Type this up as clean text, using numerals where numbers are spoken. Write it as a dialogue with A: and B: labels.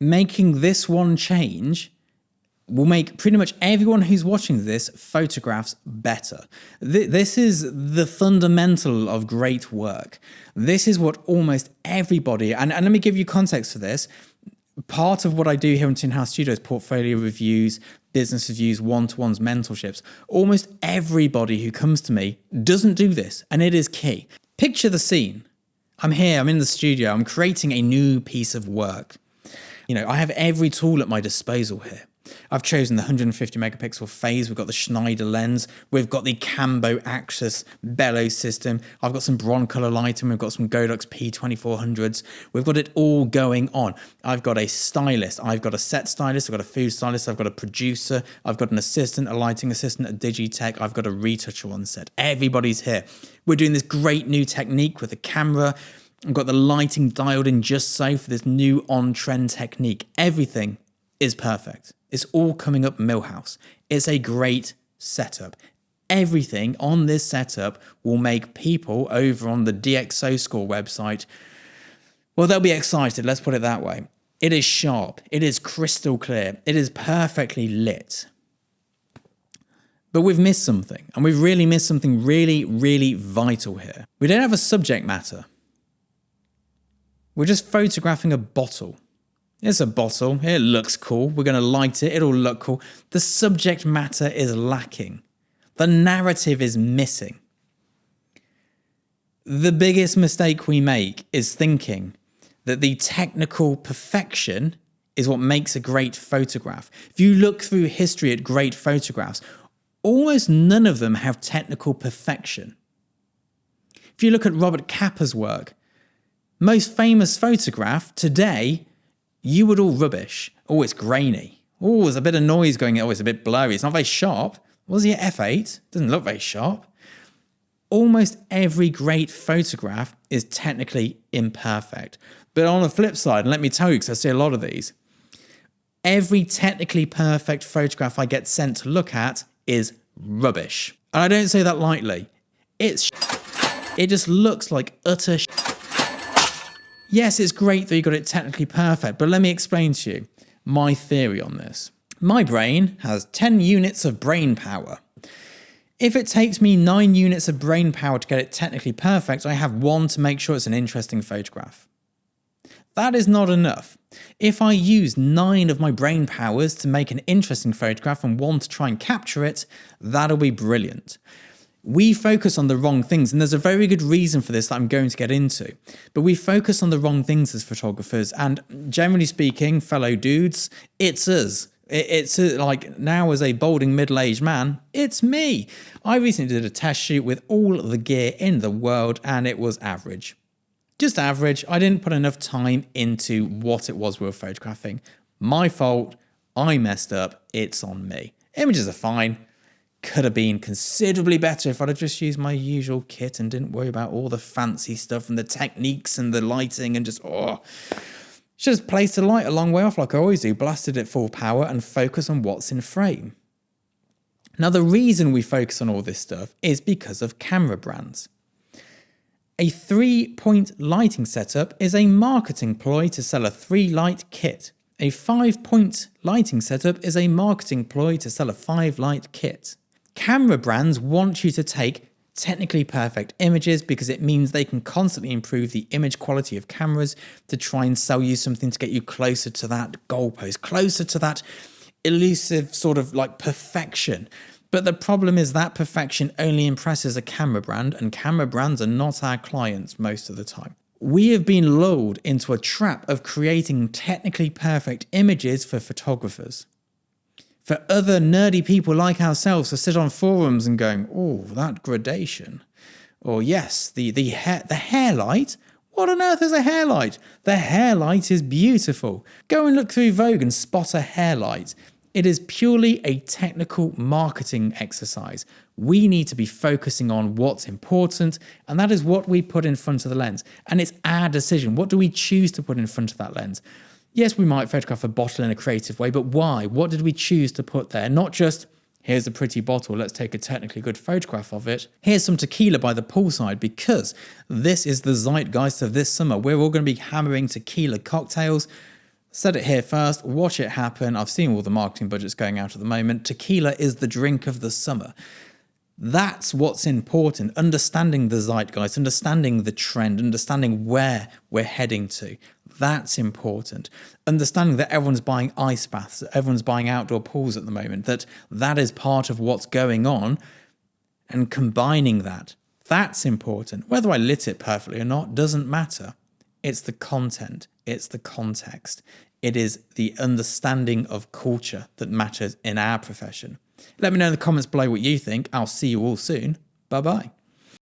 A: Making this one change will make pretty much everyone who's watching this photographs better. This is the fundamental of great work. This is what almost everybody, and let me give you context for this. Part of what I do here in Tin House Studios, portfolio reviews, business reviews, one-to-ones, mentorships, almost everybody who comes to me doesn't do this, and it is key. Picture the scene. I'm here, I'm in the studio, I'm creating a new piece of work. I have every tool at my disposal here. I've chosen the 150 megapixel phase. We've got the Schneider lens. We've got the Cambo Axis bellow system. I've got some Broncolor lighting. We've got some Godox P2400s. We've got it all going on. I've got a stylist. I've got a set stylist. I've got a food stylist. I've got a producer. I've got an assistant, a lighting assistant, a digitech. I've got a retoucher on set. Everybody's here. We're doing this great new technique with the camera. I've got the lighting dialed in just so for this new on-trend technique. Everything is perfect. It's all coming up Millhouse. It's a great setup. Everything on this setup will make people over on the DxO Score website, well, they'll be excited, let's put it that way. It is sharp. It is crystal clear. It is perfectly lit. But we've missed something, and we've really missed something really, really vital here. We don't have a subject matter. We're just photographing a bottle. It's a bottle, it looks cool, we're going to light it, it'll look cool. The subject matter is lacking. The narrative is missing. The biggest mistake we make is thinking that the technical perfection is what makes a great photograph. If you look through history at great photographs, almost none of them have technical perfection. If you look at Robert Capa's work, most famous photograph today, you would all rubbish. Oh, it's grainy. Oh, there's a bit of noise going on. Oh, it's a bit blurry. It's not very sharp. Was he at f8? Doesn't look very sharp. Almost every great photograph is technically imperfect. But on the flip side, and let me tell you, because I see a lot of these, every technically perfect photograph I get sent to look at is rubbish. And I don't say that lightly. It just looks like utter shit. Yes, it's great that you got it technically perfect, but let me explain to you my theory on this. My brain has 10 units of brain power. If it takes me 9 units of brain power to get it technically perfect, I have 1 to make sure it's an interesting photograph. That is not enough. If I use 9 of my brain powers to make an interesting photograph and 1 to try and capture it, that'll be brilliant. We focus on the wrong things, and there's a very good reason for this that I'm going to get into. But we focus on the wrong things as photographers, and generally speaking, fellow dudes, it's us. It's like now as a balding middle-aged man, it's me. I recently did a test shoot with all the gear in the world, and it was average. Just average. I didn't put enough time into what it was we were photographing. My fault. I messed up. It's on me. Images are fine. Could have been considerably better if I'd have just used my usual kit and didn't worry about all the fancy stuff and the techniques and the lighting and just, should have placed the light a long way off like I always do, blasted it full power and focus on what's in frame. Now, the reason we focus on all this stuff is because of camera brands. A 3-point lighting setup is a marketing ploy to sell a 3-light kit. A 5-point lighting setup is a marketing ploy to sell a 5-light kit. Camera brands want you to take technically perfect images because it means they can constantly improve the image quality of cameras to try and sell you something to get you closer to that goalpost, closer to that elusive sort of like perfection. But the problem is that perfection only impresses a camera brand, and camera brands are not our clients most of the time. We have been lulled into a trap of creating technically perfect images for photographers. For other nerdy people like ourselves to sit on forums and going, oh, that gradation. Or yes, the hair light. What on earth is a hair light? The hair light is beautiful. Go and look through Vogue and spot a hair light. It is purely a technical marketing exercise. We need to be focusing on what's important, and that is what we put in front of the lens. And it's our decision. What do we choose to put in front of that lens? Yes, we might photograph a bottle in a creative way, but why? What did we choose to put there? Not just, here's a pretty bottle, let's take a technically good photograph of it. Here's some tequila by the poolside, because this is the zeitgeist of this summer. We're all going to be hammering tequila cocktails. Said it here first, watch it happen. I've seen all the marketing budgets going out at the moment. Tequila is the drink of the summer. That's what's important. Understanding the zeitgeist, understanding the trend, understanding where we're heading to. That's important. Understanding that everyone's buying ice baths, that everyone's buying outdoor pools at the moment, that is part of what's going on, and combining that. That's important. Whether I lit it perfectly or not doesn't matter. It's the content. It's the context. It is the understanding of culture that matters in our profession. Let me know in the comments below what you think. I'll see you all soon. Bye-bye.